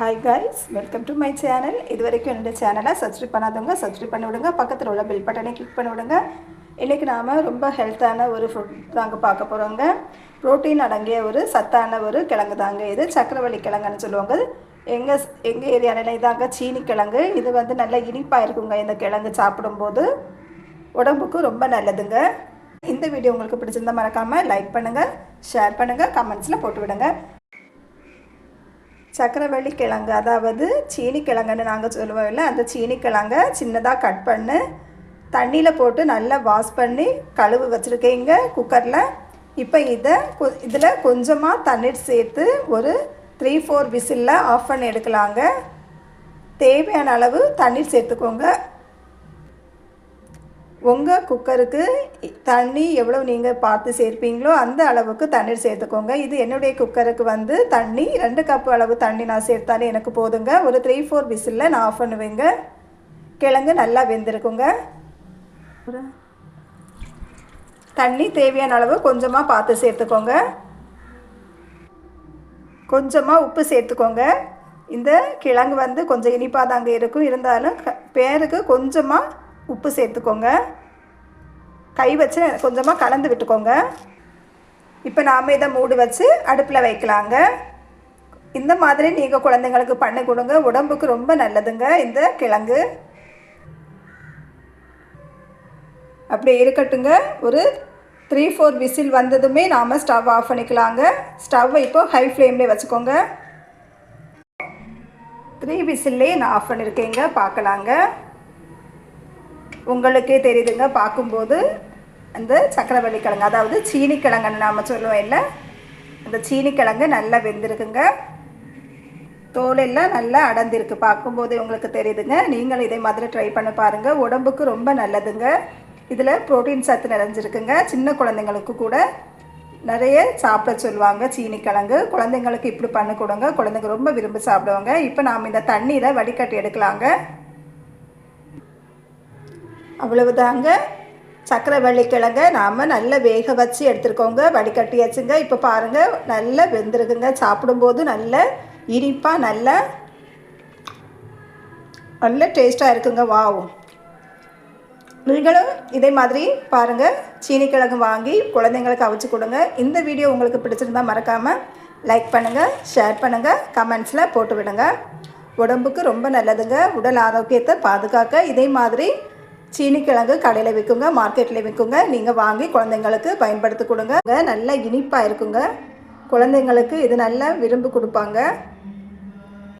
Hi guys, welcome to my channel. இது வரைக்கும் என்னோட சேனலை சப்ஸ்கிரைப் பண்ணாதவங்க சப்ஸ்கிரைப் பண்ணி விடுங்க. பக்கத்தில் உள்ள பெல் பட்டனை கிளிக் பண்ணி விடுங்க. இன்றைக்கி நாம் ரொம்ப ஹெல்த்தான ஒரு ஃபுட் தாங்க பார்க்க போகிறோங்க. ப்ரோட்டீன் அடங்கிய ஒரு சத்தான ஒரு கிழங்கு தாங்க இது. சக்கரவள்ளி கிழங்குன்னு சொல்லுவாங்க. எங்கள் ஏரியாவில் இதாங்க சீனி கிழங்கு. இது வந்து நல்ல இனிப்பாக இருக்குங்க. இந்த கிழங்கு சாப்பிடும்போது உடம்புக்கு ரொம்ப நல்லதுங்க. இந்த வீடியோ உங்களுக்கு பிடிச்சிருந்தா மறக்காமல் லைக் பண்ணுங்கள், ஷேர் பண்ணுங்கள், கமெண்ட்ஸில் போட்டு விடுங்க. சக்கரவள்ளி கிழங்கு, அதாவது சீனி கிழங்குன்னு நாங்கள் சொல்லுவோம் இல்லை, அந்த சீனி கிழங்கை சின்னதாக கட் பண்ணி தண்ணியில் போட்டு நல்லா வாஷ் பண்ணி கழுவு வச்சுருக்கீங்க குக்கரில். இப்போ இதில் கொஞ்சமாக தண்ணீர் சேர்த்து ஒரு 3-4 விசிலில் ஆஃப் பண்ணி எடுக்கலாங்க. தேவையான அளவு தண்ணீர் சேர்த்துக்கோங்க. உங்கள் குக்கருக்கு தண்ணி எவ்வளோ நீங்கள் பார்த்து சேர்ப்பீங்களோ அந்த அளவுக்கு தண்ணீர் சேர்த்துக்கோங்க. இது என்னுடைய குக்கருக்கு வந்து தண்ணி 2 கப்பு அளவு தண்ணி நான் சேர்த்தாலே எனக்கு போதுங்க. ஒரு 3-4 விசிலில் நான் ஆஃப் பண்ணுவேங்க. கிழங்கு நல்லா வெந்திருக்குங்க. தண்ணி தேவையான அளவு கொஞ்சமாக பார்த்து சேர்த்துக்கோங்க. கொஞ்சமாக உப்பு சேர்த்துக்கோங்க. இந்த கிழங்கு வந்து கொஞ்சம் இனிப்பாக தாங்க இருக்கும், இருந்தாலும் பேருக்கு கொஞ்சமாக உப்பு சேர்த்துக்கோங்க. கை வச்சு கொஞ்சமாக கலந்து விட்டுக்கோங்க. இப்போ நாம் இதை மூடி வச்சு அடுப்பில் வைக்கலாங்க. இந்த மாதிரி நீங்கள் குழந்தைங்களுக்கு பண்ணி கொடுங்க, உடம்புக்கு ரொம்ப நல்லதுங்க இந்த கிழங்கு. அப்படி இருக்கட்டுங்க. ஒரு 3-4 விசில் வந்ததுமே நாம் ஸ்டவ் ஆஃப் பண்ணிக்கலாங்க. ஸ்டவ்வை இப்போ ஹை ஃப்ளேம்லேயே வச்சுக்கோங்க. 3 விசில்லே நான் ஆஃப் பண்ணியிருக்கேங்க. பார்க்கலாங்க. உங்களுக்கே தெரியுதுங்க பார்க்கும்போது. அந்த சக்கரவள்ளி கிழங்கு, அதாவது சீனி கிழங்குன்னு நாம் சொல்லுவோம் இல்லை, அந்த சீனி கிழங்கு நல்லா வெந்திருக்குங்க. தோலெல்லாம் நல்லா அடர்ந்திருக்கு. பார்க்கும்போது உங்களுக்கு தெரியுதுங்க. நீங்களும் இதே மாதிரி ட்ரை பண்ணி பாருங்கள். உடம்புக்கு ரொம்ப நல்லதுங்க. இதில் ப்ரோட்டீன் சத்து நிறைஞ்சிருக்குங்க. சின்ன குழந்தைங்களுக்கு கூட நிறைய சாப்பிட சொல்லுவாங்க சீனி கிழங்கு. குழந்தைங்களுக்கு இப்படி பண்ணி கொடுங்க, குழந்தைங்க ரொம்ப விரும்பி சாப்பிடுவாங்க. இப்போ நாம் இந்த தண்ணியில் வடிகட்டி எடுக்கலாங்க. அவ்வளவுதாங்க. சக்கரவள்ளி கிழங்கை நாம் நல்லா வேக வச்சு எடுத்துருக்கோங்க. வடிகட்டியாச்சுங்க. இப்போ பாருங்கள், நல்லா வெந்திருக்குங்க. சாப்பிடும்போது நல்ல இனிப்பாக நல்ல டேஸ்ட்டாக இருக்குங்க. வாவ்! நீங்களும் இதே மாதிரி பாருங்கள். சீனி கிழங்கு வாங்கி குழந்தைங்களுக்கு அவிச்சு கொடுங்க. இந்த வீடியோ உங்களுக்கு பிடிச்சிருந்தால் மறக்காமல் லைக் பண்ணுங்கள், ஷேர் பண்ணுங்கள், கமெண்ட்ஸில் போட்டு விடுங்க. உடம்புக்கு ரொம்ப நல்லதுங்க. உடல் ஆரோக்கியத்தை பாதுகாக்க இதே மாதிரி சீனி கிழங்கு கடையில் விற்குங்க, மார்க்கெட்டில் விற்குங்க. நீங்கள் வாங்கி குழந்தைங்களுக்கு பயன்படுத்தி கொடுங்க. நல்லா இனிப்பாக இருக்குங்க. குழந்தைங்களுக்கு இது நல்லா விரும்பி கொடுப்பாங்க.